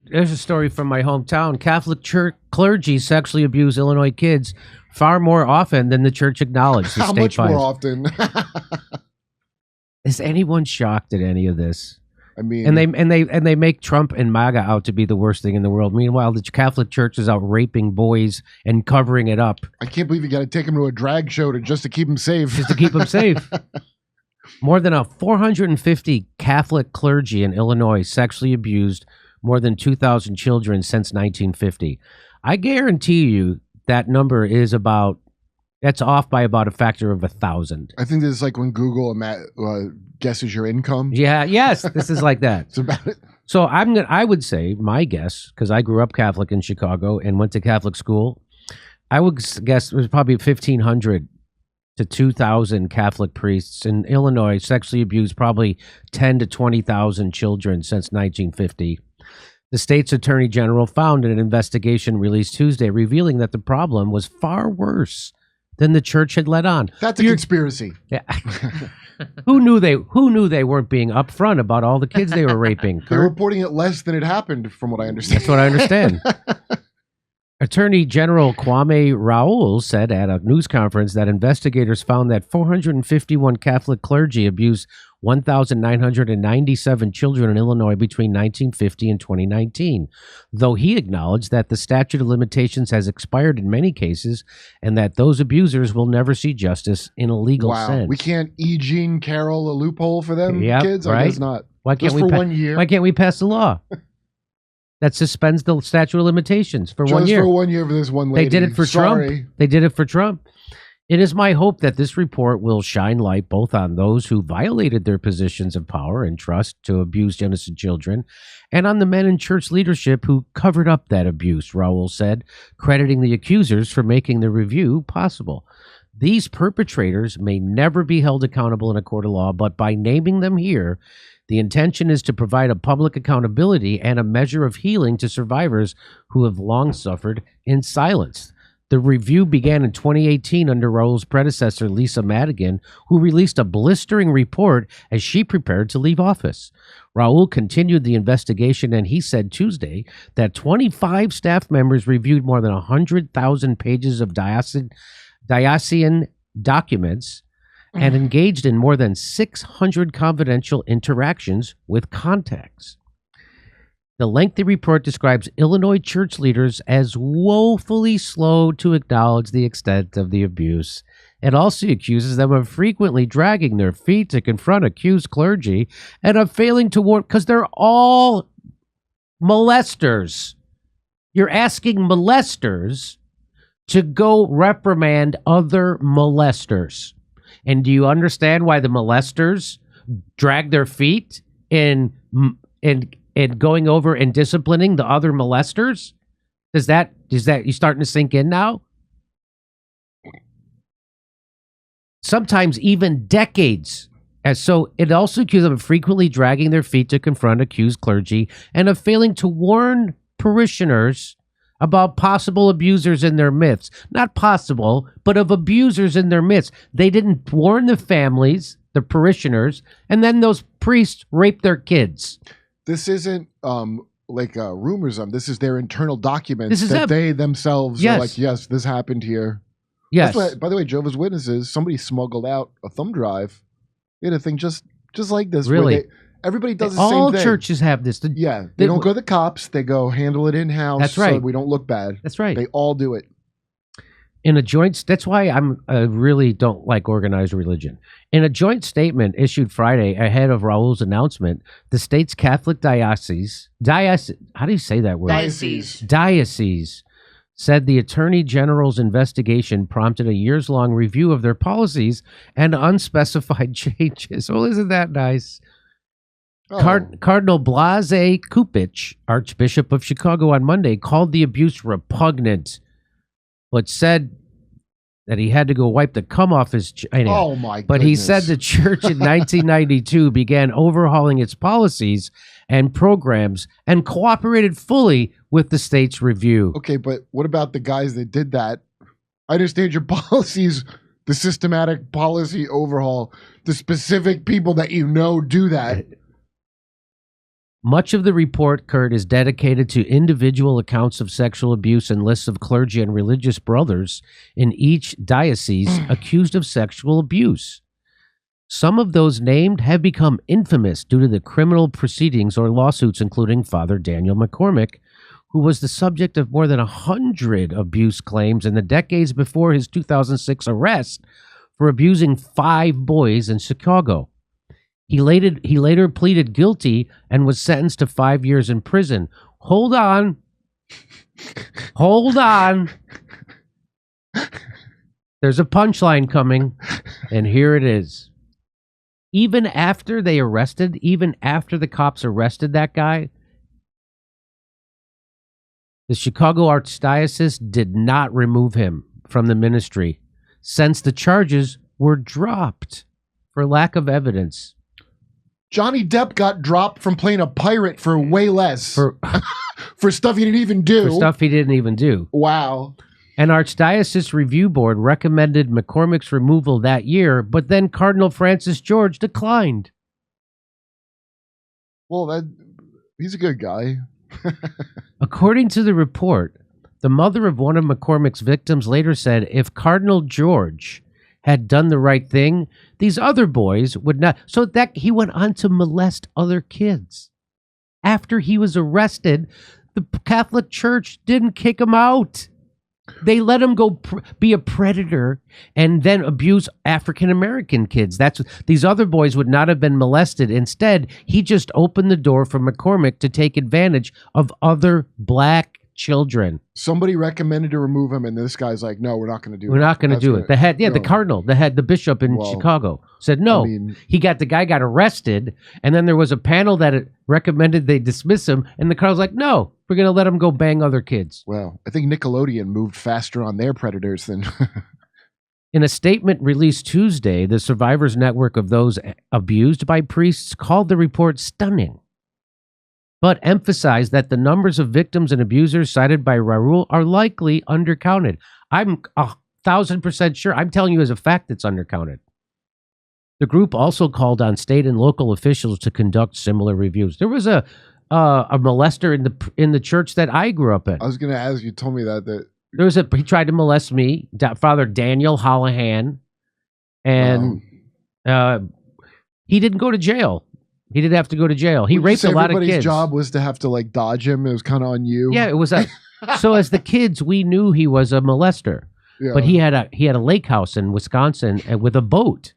There's a story from my hometown. Catholic church clergy sexually abuse Illinois kids far more often than the church acknowledged. How much more often? Is anyone shocked at any of this? I mean, and they make Trump and MAGA out to be the worst thing in the world. Meanwhile, the Catholic Church is out raping boys and covering it up. I can't believe you got to take them to a drag show just to keep them safe. Just to keep them safe. More than 450 Catholic clergy in Illinois sexually abused more than 2,000 children since 1950. I guarantee you that number is that's off by about a factor of 1,000. I think this is like when Google guesses your income. Yeah, yes, this is like that. It's about it. So I would say, my guess, because I grew up Catholic in Chicago and went to Catholic school, I would guess it was probably 1,500 to 2,000 Catholic priests in Illinois sexually abused probably 10 to 20,000 children since 1950. The state's attorney general found in an investigation released Tuesday revealing that the problem was far worse than the church had let on. That's a conspiracy. Yeah. Who knew they weren't being upfront about all the kids they were raping? They're reporting it less than it happened, from what I understand. That's what I understand. Attorney General Kwame Raoul said at a news conference that investigators found that 451 Catholic clergy abused 1,997 children in Illinois between 1950 and 2019, though he acknowledged that the statute of limitations has expired in many cases and that those abusers will never see justice in a legal sense. We can't E. Jean Carroll a loophole for them kids? Right? I guess not. Why can't Just for 1 year? Why can't we pass a law that suspends the statute of limitations for 1 year? Just for 1 year for this one lady. They did it for Trump. They did it for Trump. It is my hope that this report will shine light both on those who violated their positions of power and trust to abuse innocent children and on the men in church leadership who covered up that abuse, Raoul said, crediting the accusers for making the review possible. These perpetrators may never be held accountable in a court of law, but by naming them here, the intention is to provide a public accountability and a measure of healing to survivors who have long suffered in silence. The review began in 2018 under Raoul's predecessor, Lisa Madigan, who released a blistering report as she prepared to leave office. Raoul continued the investigation, and he said Tuesday that 25 staff members reviewed more than 100,000 pages of diocesan documents and engaged in more than 600 confidential interactions with contacts. The lengthy report describes Illinois church leaders as woefully slow to acknowledge the extent of the abuse. It also accuses them of frequently dragging their feet to confront accused clergy and of failing to warn, because they're all molesters. You're asking molesters to go reprimand other molesters. And do you understand why the molesters drag their feet in going over and disciplining the other molesters? Is that you starting to sink in now? Sometimes even decades. And so it also accuses them of frequently dragging their feet to confront accused clergy and of failing to warn parishioners about possible abusers in their midst. Not possible, but of abusers in their midst. They didn't warn the families, the parishioners, and then those priests raped their kids. This isn't rumors. This is their internal documents they themselves are like, yes, this happened here. Yes. That's why, by the way, Jehovah's Witnesses, somebody smuggled out a thumb drive. They had a thing just like this. Really? Everybody does the same thing. All churches have this. They don't go to the cops. They go handle it in-house. That's right. So we don't look bad. That's right. They all do it. In a joint, that's why I really don't like organized religion. In a joint statement issued Friday ahead of Raoul's announcement, the state's Catholic diocese, how do you say that word? Diocese said the Attorney General's investigation prompted a years-long review of their policies and unspecified changes. Well, isn't that nice? Oh. Cardinal Blase Kupich, Archbishop of Chicago, on Monday called the abuse repugnant, but said that he had to go wipe the cum off his... Oh, my goodness. But he said the church in 1992 began overhauling its policies and programs and cooperated fully with the state's review. Okay, but what about the guys that did that? I understand your policies, the systematic policy overhaul, the specific people that do that. Much of the report, Kurt, is dedicated to individual accounts of sexual abuse and lists of clergy and religious brothers in each diocese accused of sexual abuse. Some of those named have become infamous due to the criminal proceedings or lawsuits, including Father Daniel McCormick, who was the subject of more than 100 abuse claims in the decades before his 2006 arrest for abusing 5 boys in Chicago. He later pleaded guilty and was sentenced to 5 years in prison. Hold on. Hold on. There's a punchline coming, and here it is. Even after the cops arrested that guy, the Chicago Archdiocese did not remove him from the ministry since the charges were dropped for lack of evidence. Johnny Depp got dropped from playing a pirate for way less. For stuff he didn't even do. For stuff he didn't even do. Wow. An Archdiocese Review Board recommended McCormick's removal that year, but then Cardinal Francis George declined. Well, he's a good guy. According to the report, the mother of one of McCormick's victims later said if Cardinal George had done the right thing, these other boys would not. So that he went on to molest other kids. After he was arrested, the Catholic Church didn't kick him out. They let him go be a predator and then abuse African American kids. These other boys would not have been molested. Instead, he just opened the door for McCormick to take advantage of other black children. Somebody recommended to remove him, and this guy's like, "No, we're not going to do it. We're not going to do it." The head, the cardinal, the bishop in Chicago said no. The guy got arrested, and then there was a panel that recommended they dismiss him, and the cardinal's like, "No, we're going to let him go bang other kids." Well, I think Nickelodeon moved faster on their predators than. In a statement released Tuesday, the Survivors Network of those abused by priests called the report stunning, but emphasized that the numbers of victims and abusers cited by Raoul are likely undercounted. I'm 1,000% sure. I'm telling you as a fact it's undercounted. The group also called on state and local officials to conduct similar reviews. There was a molester in the church that I grew up in. I was going to ask you. Told me that he tried to molest me, Father Daniel Holohan, and he didn't go to jail. He didn't have to go to jail. He raped a lot of kids. Everybody's job was to have to dodge him. It was kind of on you. Yeah, it was. So as the kids, we knew he was a molester. Yeah. But he had a lake house in Wisconsin with a boat,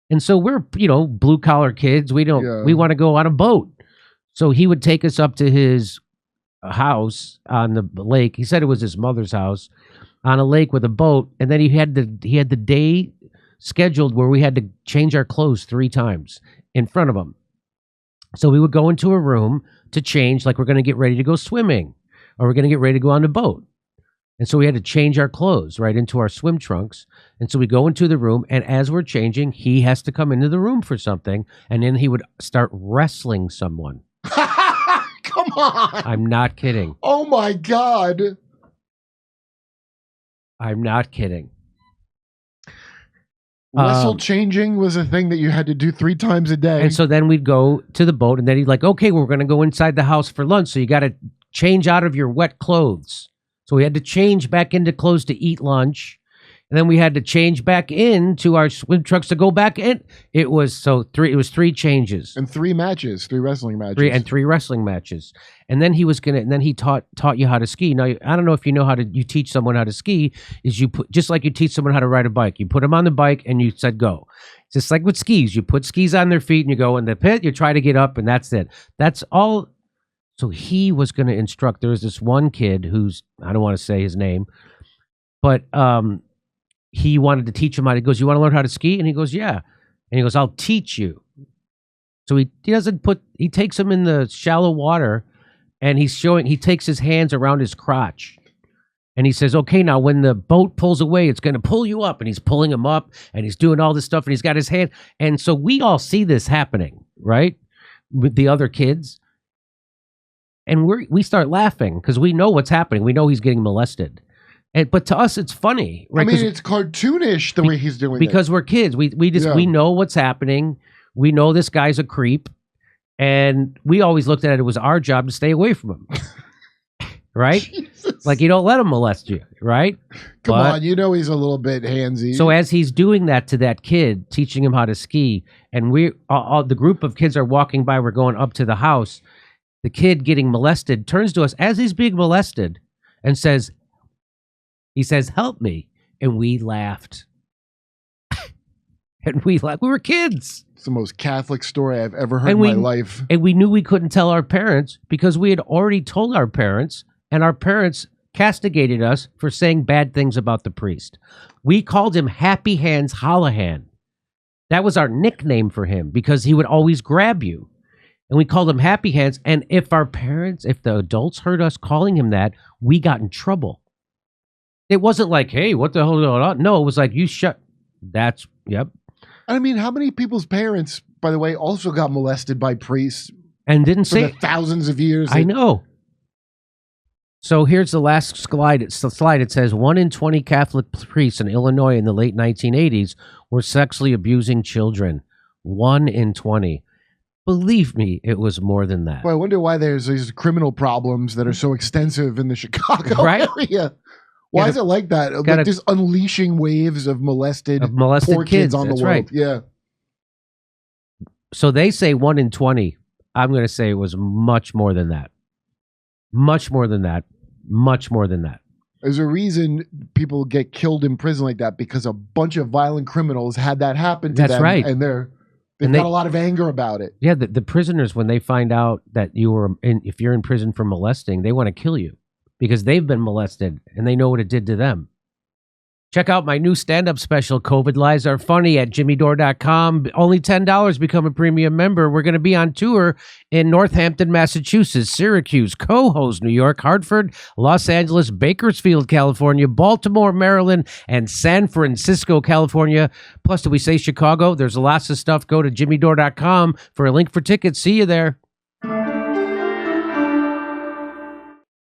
and so we're blue collar kids. We want to go on a boat. So he would take us up to his house on the lake. He said it was his mother's house on a lake with a boat, and then he had the day scheduled where we had to change our clothes 3 times in front of him. So we would go into a room to change, like we're going to get ready to go swimming or we're going to get ready to go on the boat. And so we had to change our clothes right into our swim trunks. And so we go into the room, and as we're changing, he has to come into the room for something, and then he would start wrestling someone. Come on. I'm not kidding. Oh, my God. I'm not kidding. Wrestle changing was a thing that you had to do 3 times a day. And so then we'd go to the boat, and then he'd like, okay, we're going to go inside the house for lunch. So you got to change out of your wet clothes. So we had to change back into clothes to eat lunch. And then we had to change back into our swim trunks to go back in. It was 3 changes. And 3 matches, 3 wrestling matches. 3 wrestling matches. And then he taught you how to ski. Now, I don't know if you know you teach someone how to ski, is you put, just like you teach someone how to ride a bike. You put them on the bike and you said, go. Just like with skis, you put skis on their feet and you go in the pit, you try to get up, and that's it. That's all. So he was going to instruct. There was this one kid who's, I don't want to say his name, but he wanted to teach him how. He goes, you want to learn how to ski? And he goes, yeah. And he goes, I'll teach you. So he takes him in the shallow water, and he takes his hands around his crotch. And he says, okay, now when the boat pulls away, it's going to pull you up. And he's pulling him up, and he's doing all this stuff, and he's got his hand. And so we all see this happening, right? With the other kids. And we start laughing because we know what's happening. We know he's getting molested. But to us, it's funny, right? I mean, it's cartoonish the way he's doing it. Because we're kids. We know what's happening. We know this guy's a creep. And we always looked at it was our job to stay away from him. Right? Jesus. Like, you don't let him molest you, right? Come on, you know he's a little bit handsy. So as he's doing that to that kid, teaching him how to ski, and we, the group of kids are walking by, we're going up to the house, the kid getting molested turns to us as he's being molested and says, help me. And we laughed. And we laughed. We were kids. It's the most Catholic story I've ever heard in my life. And we knew we couldn't tell our parents because we had already told our parents, and our parents castigated us for saying bad things about the priest. We called him Happy Hands Holohan. That was our nickname for him because he would always grab you. And we called him Happy Hands. And if the adults heard us calling him that, we got in trouble. It wasn't like, hey, what the hell is going on? No, it was like, you shut. That's, yep. I mean, how many people's parents, by the way, also got molested by priests and didn't say the thousands of years? I know. So here's the last slide. It says 1 in 20 Catholic priests in Illinois in the late 1980s were sexually abusing children. 1 in 20. Believe me, it was more than that. Well, I wonder why there's these criminal problems that are so extensive in the Chicago area. Why is it like that? Like just unleashing waves of molested poor kids on the world. Right. Yeah. So they say 1 in 20. I'm going to say it was much more than that. Much more than that. Much more than that. There's a reason people get killed in prison like that because a bunch of violent criminals had that happen to them. That's right. And they've got a lot of anger about it. Yeah, the prisoners, when they find out that if you're in prison for molesting, they want to kill you because they've been molested and they know what it did to them. Check out my new stand-up special, COVID Lies Are Funny, at jimmydore.com. Only $10. Become a premium member. We're going to be on tour in Northampton, Massachusetts, Syracuse, Cohoes, New York, Hartford, Los Angeles, Bakersfield, California, Baltimore, Maryland, and San Francisco, California. Plus, did we say Chicago? There's lots of stuff. Go to jimmydore.com for a link for tickets. See you there.